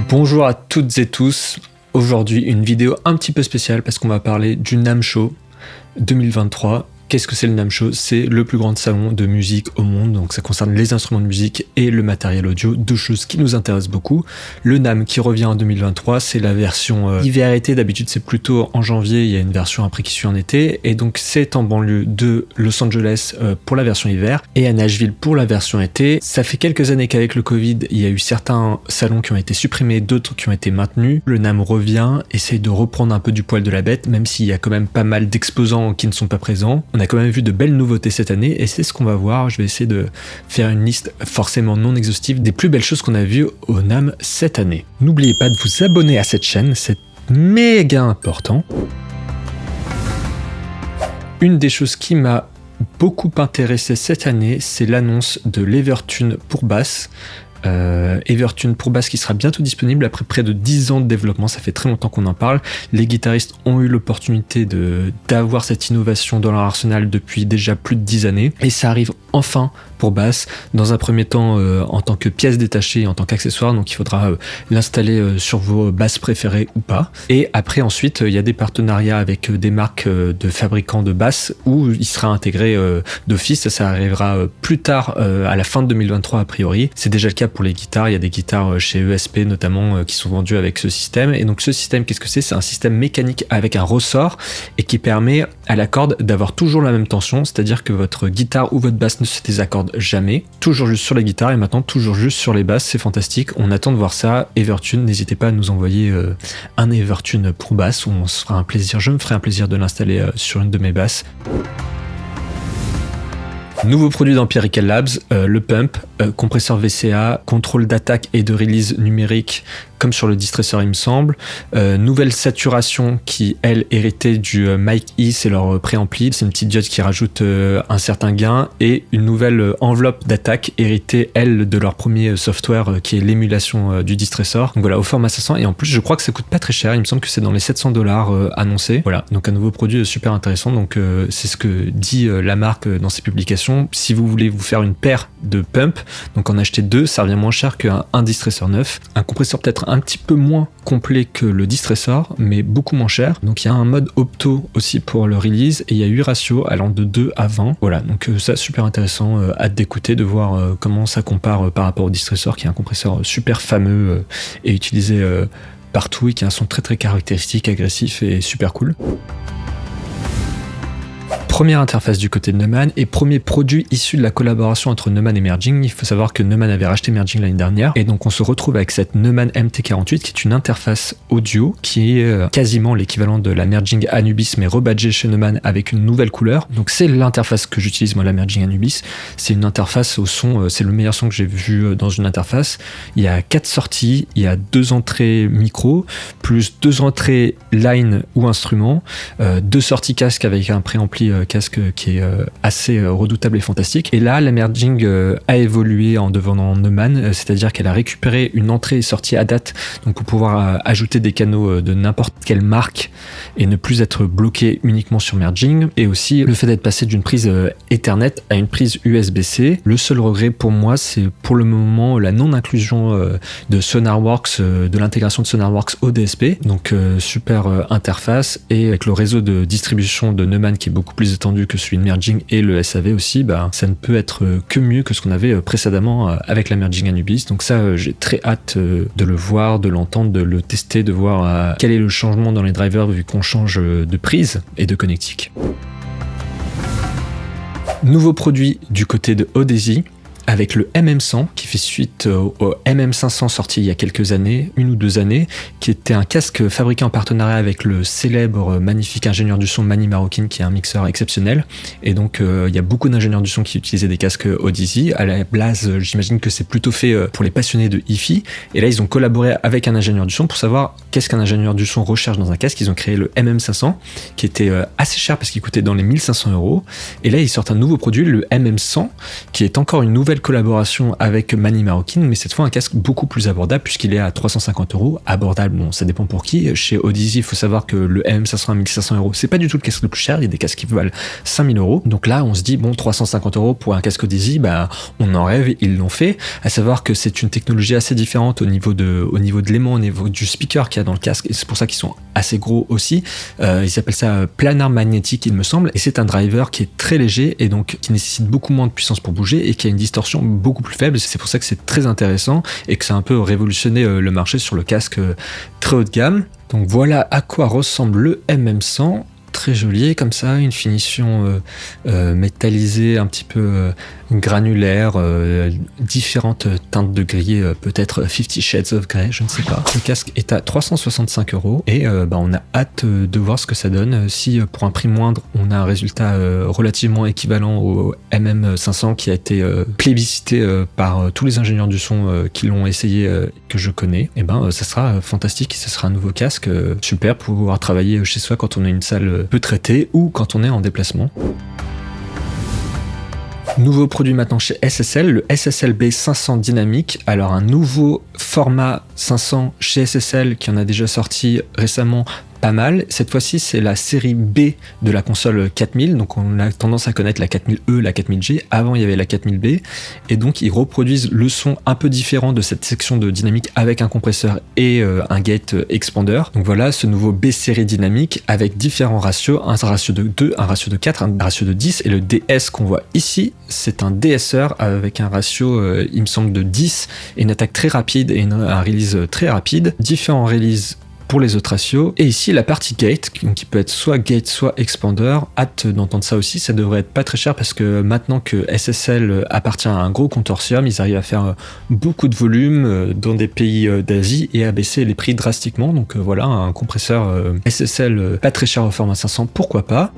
Bonjour à toutes et tous, aujourd'hui une vidéo un petit peu spéciale parce qu'on va parler du NAMM Show 2023. Qu'est-ce que c'est le NAMM Show? C'est le plus grand salon de musique au monde, donc ça concerne les instruments de musique et le matériel audio, deux choses qui nous intéressent beaucoup. Le NAMM qui revient en 2023, c'est la version hiver-été, d'habitude c'est plutôt en janvier, il y a une version après qui suit en été, et donc c'est en banlieue de Los Angeles pour la version hiver, et à Nashville pour la version été. Ça fait quelques années qu'avec le Covid, il y a eu certains salons qui ont été supprimés, d'autres qui ont été maintenus. Le NAMM revient, essaye de reprendre un peu du poil de la bête, même s'il y a quand même pas mal d'exposants qui ne sont pas présents. On a quand même vu de belles nouveautés cette année et c'est ce qu'on va voir. Je vais essayer de faire une liste forcément non exhaustive des plus belles choses qu'on a vues au NAMM cette année. N'oubliez pas de vous abonner à cette chaîne, c'est méga important. Une des choses qui m'a beaucoup intéressé cette année, c'est l'annonce de l'Evertune pour basse. Evertune pour basse qui sera bientôt disponible après près de 10 ans de développement, ça fait très longtemps qu'on en parle. Les guitaristes ont eu l'opportunité d'avoir cette innovation dans leur arsenal depuis déjà plus de 10 années et ça arrive enfin pour basse, dans un premier temps en tant que pièce détachée, en tant qu'accessoire, donc il faudra l'installer sur vos basses préférées ou pas. Et après ensuite il y a des partenariats avec des marques de fabricants de basses où il sera intégré d'office, ça arrivera plus tard à la fin de 2023 a priori. C'est déjà le cas pour les guitares, il y a des guitares chez ESP notamment qui sont vendues avec ce système. Et donc ce système, qu'est-ce que c'est? C'est un système mécanique avec un ressort et qui permet à la corde d'avoir toujours la même tension, c'est-à-dire que votre guitare ou votre basse ne se désaccorde jamais, toujours juste sur la guitare et maintenant toujours juste sur les basses. C'est fantastique, on attend de voir ça. Evertune, n'hésitez pas à nous envoyer un Evertune pour basse, où on se fera un plaisir, je me ferai un plaisir de l'installer sur une de mes basses. Nouveau produit d'Empirical Labs, le Pump, compresseur VCA, contrôle d'attaque et de release numérique comme sur le Distressor il me semble. Nouvelle saturation qui elle héritée du Mic E, c'est leur préampli, c'est une petite diode qui rajoute un certain gain, et une nouvelle enveloppe d'attaque héritée elle de leur premier software qui est l'émulation du Distressor. Donc voilà, au format 500, et en plus je crois que ça coûte pas très cher, il me semble que c'est dans les $700 annoncés. Voilà, donc un nouveau produit super intéressant, donc c'est ce que dit la marque dans ses publications. Si vous voulez vous faire une paire de pump, donc en acheter deux, ça revient moins cher qu'un Distressor neuf. Un compresseur peut-être un petit peu moins complet que le Distressor, mais beaucoup moins cher. Donc il y a un mode opto aussi pour le release, et il y a 8 ratios allant de 2 à 20. Voilà, donc ça super intéressant, hâte d'écouter, de voir comment ça compare par rapport au Distressor, qui est un compresseur super fameux et utilisé partout, et qui a un son très très caractéristique, agressif et super cool. Première interface du côté de Neumann et premier produit issu de la collaboration entre Neumann et Merging. Il faut savoir que Neumann avait racheté Merging l'année dernière, et donc on se retrouve avec cette Neumann MT48 qui est une interface audio qui est quasiment l'équivalent de la Merging Anubis mais rebadgée chez Neumann avec une nouvelle couleur. Donc c'est l'interface que j'utilise moi, la Merging Anubis. C'est une interface au son, c'est le meilleur son que j'ai vu dans une interface. Il y a 4 sorties, il y a 2 entrées micro, plus 2 entrées line ou instrument, 2 sorties casque avec un préampli casque qui est assez redoutable et fantastique. Et là, la Merging a évolué en devenant Neumann, c'est-à-dire qu'elle a récupéré une entrée et sortie à date, donc pour pouvoir ajouter des canaux de n'importe quelle marque et ne plus être bloqué uniquement sur Merging. Et aussi le fait d'être passé d'une prise Ethernet à une prise USB-C. Le seul regret pour moi, c'est pour le moment la non-inclusion de SonarWorks, de l'intégration de SonarWorks au DSP. Donc super interface, et avec le réseau de distribution de Neumann qui est beaucoup plus étendu que celui de Merging et le SAV aussi, ça ne peut être que mieux que ce qu'on avait précédemment avec la Merging Anubis. Donc ça, j'ai très hâte de le voir, de l'entendre, de le tester, de voir quel est le changement dans les drivers vu qu'on change de prise et de connectique. Nouveau produit du côté de Audeze, avec le MM100 qui fait suite au MM500 sorti il y a quelques années, 1 ou 2 années, qui était un casque fabriqué en partenariat avec le célèbre magnifique ingénieur du son Manny Marroquin, qui est un mixeur exceptionnel. Et donc il y a beaucoup d'ingénieurs du son qui utilisaient des casques Audeze. À la base, j'imagine que c'est plutôt fait pour les passionnés de hi-fi, et là ils ont collaboré avec un ingénieur du son pour savoir qu'est-ce qu'un ingénieur du son recherche dans un casque. Ils ont créé le MM500 qui était assez cher parce qu'il coûtait dans les 1500 €, et là ils sortent un nouveau produit, le MM100, qui est encore une nouvelle nouvelle collaboration avec Manny Marroquin, mais cette fois un casque beaucoup plus abordable puisqu'il est à 350 €. Abordable, bon, ça dépend pour qui. Chez Odyssey, il faut savoir que le M500 à 1500 €, c'est pas du tout le casque le plus cher. Il y a des casques qui valent 5000 €. Donc là, on se dit, bon, 350 € pour un casque Odyssey, bah, on en rêve, ils l'ont fait. À savoir que c'est une technologie assez différente au niveau de l'aimant, au niveau du speaker qu'il y a dans le casque, et c'est pour ça qu'ils sont assez gros aussi. Ils appellent ça planar magnétique, il me semble, et c'est un driver qui est très léger et donc qui nécessite beaucoup moins de puissance pour bouger et qui a une distorsion beaucoup plus faible. C'est pour ça que c'est très intéressant et que ça a un peu révolutionné le marché sur le casque très haut de gamme. Donc voilà à quoi ressemble le MM100. Très joli comme ça, une finition métallisée un petit peu granulaire, différentes teintes de gris, peut-être 50 Shades of Grey, je ne sais pas. Le casque est à 365 € et on a hâte de voir ce que ça donne. Si pour un prix moindre, on a un résultat relativement équivalent au MM500 qui a été plébiscité par tous les ingénieurs du son qui l'ont essayé, que je connais, et ça sera fantastique, ce sera un nouveau casque super pour pouvoir travailler chez soi quand on a une salle peu traitée ou quand on est en déplacement. Nouveau produit maintenant chez SSL, le SSL B500 dynamique. Alors un nouveau format 500 chez SSL qui en a déjà sorti récemment pas mal. Cette fois-ci, c'est la série B de la console 4000. Donc on a tendance à connaître la 4000E, la 4000G. Avant, il y avait la 4000B. Et donc, ils reproduisent le son un peu différent de cette section de dynamique avec un compresseur et un gate expander. Donc voilà, ce nouveau B série dynamique avec différents ratios. Un ratio de 2, un ratio de 4, un ratio de 10. Et le DS qu'on voit ici, c'est un DSR avec un ratio, il me semble, de 10 et une attaque très rapide et un release très rapide. Différents releases pour les autres ratios. Et ici, la partie gate, qui peut être soit gate, soit expander. Hâte d'entendre ça aussi. Ça devrait être pas très cher parce que maintenant que SSL appartient à un gros consortium, ils arrivent à faire beaucoup de volume dans des pays d'Asie et à baisser les prix drastiquement. Donc voilà, un compresseur SSL pas très cher au format 500, pourquoi pas.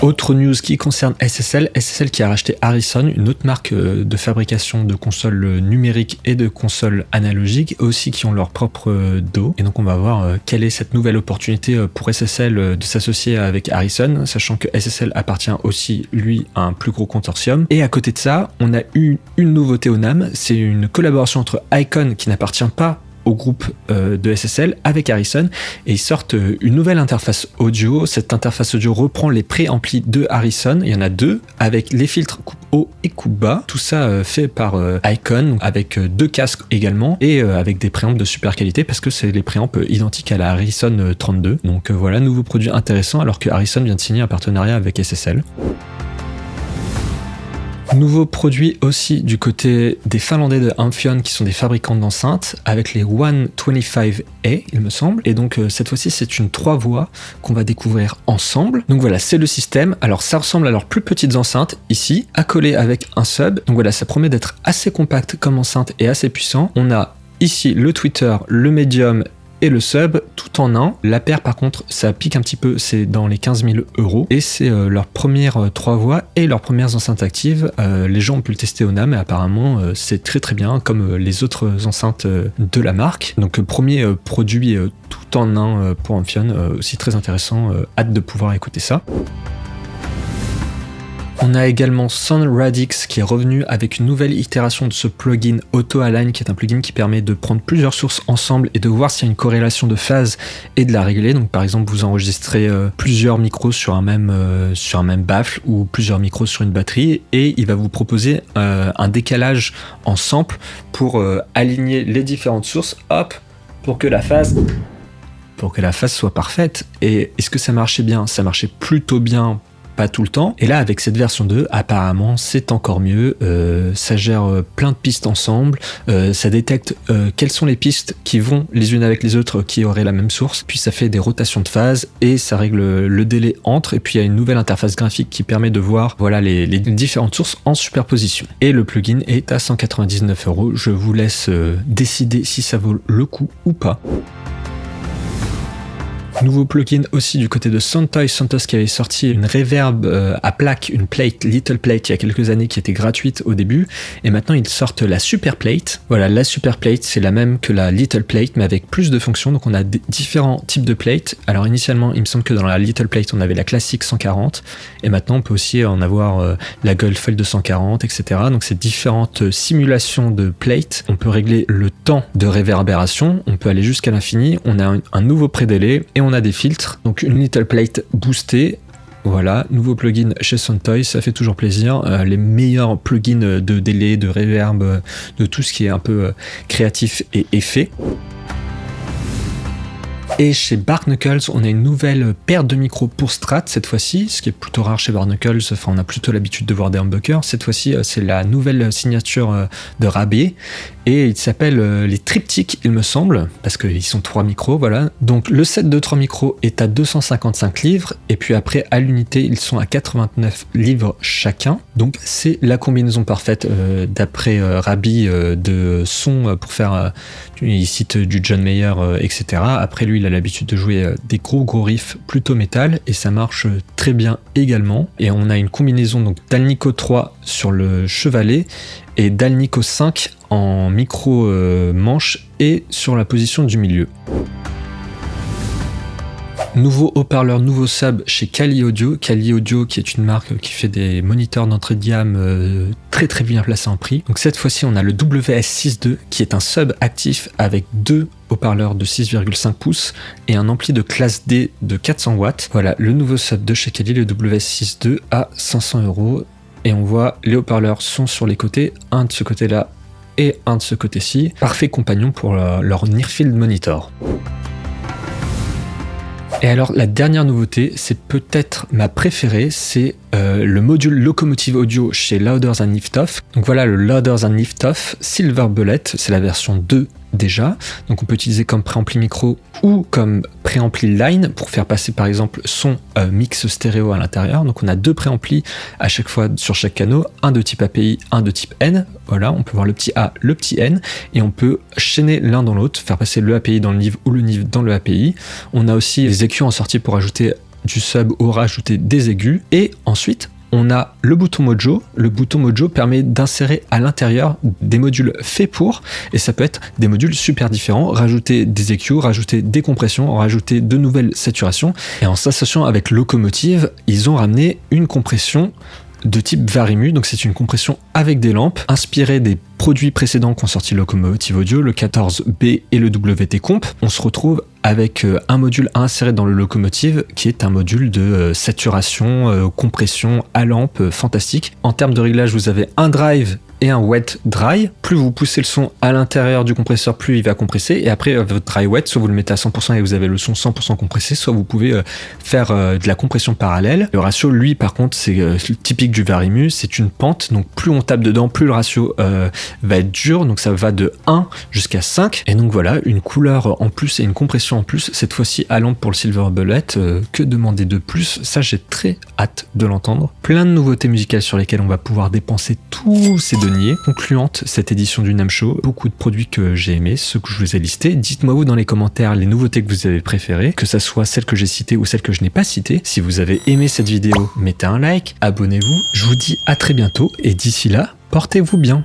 Autre news qui concerne SSL qui a racheté Harrison, une autre marque de fabrication de consoles numériques et de consoles analogiques, aussi qui ont leur propre dos. Et donc on va voir quelle est cette nouvelle opportunité pour SSL de s'associer avec Harrison, sachant que SSL appartient aussi, lui, à un plus gros consortium. Et à côté de ça, on a eu une nouveauté au NAMM, c'est une collaboration entre Icon, qui n'appartient pas au groupe de SSL avec Harrison, et ils sortent une nouvelle interface audio. Cette interface audio reprend les préamplis de Harrison, il y en a deux, avec les filtres coupe haut et coupe bas, tout ça fait par Icon, avec deux casques également, et avec des préampes de super qualité, parce que c'est les préampes identiques à la Harrison 32. Donc voilà, nouveau produit intéressant, alors que Harrison vient de signer un partenariat avec SSL. Nouveau produit aussi du côté des Finlandais de Amphion, qui sont des fabricants d'enceintes, avec les One 25A, il me semble. Et donc cette fois-ci, c'est une 3 voix qu'on va découvrir ensemble. Donc voilà, c'est le système. Alors ça ressemble à leurs plus petites enceintes ici, accolées avec un sub. Donc voilà, ça promet d'être assez compact comme enceinte et assez puissant. On a ici le tweeter, le medium et le sub tout en un. La paire par contre ça pique un petit peu, c'est dans les 15 000 € et c'est leur première 3 voix et leurs premières enceintes actives. Les gens ont pu le tester au NAMM et apparemment c'est très très bien comme les autres enceintes de la marque. Donc premier produit tout en un pour Amphion, aussi très intéressant, hâte de pouvoir écouter ça. On a également Sound Radix qui est revenu avec une nouvelle itération de ce plugin Auto Align, qui est un plugin qui permet de prendre plusieurs sources ensemble et de voir s'il y a une corrélation de phase et de la régler. Donc par exemple, vous enregistrez plusieurs micros sur un même baffle ou plusieurs micros sur une batterie et il va vous proposer un décalage en sample pour aligner les différentes sources, hop, pour que la phase soit parfaite. Et est-ce que ça marchait bien? Ça marchait plutôt bien, pas tout le temps. Et là, avec cette version 2, apparemment, c'est encore mieux. Ça gère plein de pistes ensemble. Ça détecte quelles sont les pistes qui vont les unes avec les autres, qui auraient la même source. Puis ça fait des rotations de phase et ça règle le délai entre. Et puis il y a une nouvelle interface graphique qui permet de voir voilà, les différentes sources en superposition. Et le plugin est à 199 €. Je vous laisse décider si ça vaut le coup ou pas. Nouveau plugin aussi du côté de Soundtoys. Soundtoys qui avait sorti une reverb à plaque, une plate, Little Plate, il y a quelques années qui était gratuite au début. Et maintenant ils sortent la Super Plate. Voilà, la Super Plate c'est la même que la Little Plate mais avec plus de fonctions. Donc on a différents types de plates. Alors initialement il me semble que dans la Little Plate on avait la classique 140 et maintenant on peut aussi en avoir la Goldfoil 240, etc. Donc c'est différentes simulations de plates. On peut régler le temps de réverbération, on peut aller jusqu'à l'infini. On a un nouveau pré-délai et on a des filtres, donc une Little Plate boostée. Voilà, nouveau plugin chez Soundtoys, ça fait toujours plaisir. Les meilleurs plugins de délai, de reverb, de tout ce qui est un peu créatif et effet. Et chez Barknuckles, on a une nouvelle paire de micros pour Strat cette fois-ci, ce qui est plutôt rare chez Barknuckles, enfin on a plutôt l'habitude de voir des humbuckers. Cette fois-ci, c'est la nouvelle signature de Rabé et il s'appelle les triptyques, il me semble, parce qu'ils sont 3 micros, voilà. Donc le set de 3 micros est à 255 livres et puis après à l'unité, ils sont à 89 livres chacun. Donc c'est la combinaison parfaite d'après Rabé de son pour faire, il cite du John Mayer, etc. Après lui, il a l'habitude de jouer des gros riffs plutôt métal et ça marche très bien également. Et on a une combinaison donc d'Alnico 3 sur le chevalet et d'Alnico 5 en micro manche et sur la position du milieu. Nouveau haut-parleur, nouveau sub chez Kali Audio. Kali Audio qui est une marque qui fait des moniteurs d'entrée de gamme très bien placés en prix. Donc cette fois-ci on a le WS62 qui est un sub actif avec 2 haut-parleurs de 6,5 pouces et un ampli de classe D de 400 watts. Voilà le nouveau sub de chez Kali, le WS62 à 500 €. Et on voit les haut-parleurs sont sur les côtés, un de ce côté-là et un de ce côté-ci. Parfait compagnon pour leur Nearfield Monitor. Et alors la dernière nouveauté, c'est peut-être ma préférée, c'est le module locomotive audio chez Louder Than Lift-Off. Donc voilà le Louder Than Lift-Off Silver Bullet, c'est la version 2 déjà. Donc on peut utiliser comme préampli micro ou comme préampli line pour faire passer par exemple son mix stéréo à l'intérieur. Donc on a 2 préamplis à chaque fois sur chaque canal, un de type API, un de type N. Voilà, on peut voir le petit A, le petit N et on peut chaîner l'un dans l'autre, faire passer le API dans le NIV ou le NIV dans le API. On a aussi les EQ en sortie pour ajouter du sub ou rajouter des aigus. Et ensuite, on a le bouton Mojo. Le bouton Mojo permet d'insérer à l'intérieur des modules faits pour, et ça peut être des modules super différents, rajouter des EQ, rajouter des compressions, rajouter de nouvelles saturations. Et en s'associant avec Locomotive, ils ont ramené une compression de type Varimu, donc c'est une compression avec des lampes, inspirée des produits précédents qu'ont sorti Locomotive Audio, le 14B et le WT Comp. On se retrouve avec un module à insérer dans le Locomotive qui est un module de saturation, compression à lampe, fantastique. En termes de réglage, vous avez un drive et un wet dry. Plus vous poussez le son à l'intérieur du compresseur, plus il va compresser. Et après, votre dry wet, soit vous le mettez à 100% et vous avez le son 100% compressé, soit vous pouvez faire de la compression parallèle. Le ratio, lui, par contre, c'est typique du Varimu, c'est une pente. Donc plus on tape dedans, plus le ratio va être dur. Donc ça va de 1 jusqu'à 5. Et donc voilà, une couleur en plus et une compression en plus. Cette fois-ci à lampe pour le Silver Bullet. Que demander de plus? Ça, j'ai très hâte de l'entendre. Plein de nouveautés musicales sur lesquelles on va pouvoir dépenser tous ces deniers. Concluante cette édition du NAMM Show, beaucoup de produits que j'ai aimés, ceux que je vous ai listés. Dites-moi vous dans les commentaires les nouveautés que vous avez préférées, que ça soit celles que j'ai citées ou celles que je n'ai pas citées. Si vous avez aimé cette vidéo, mettez un like, abonnez-vous. Je vous dis à très bientôt et d'ici là, portez-vous bien.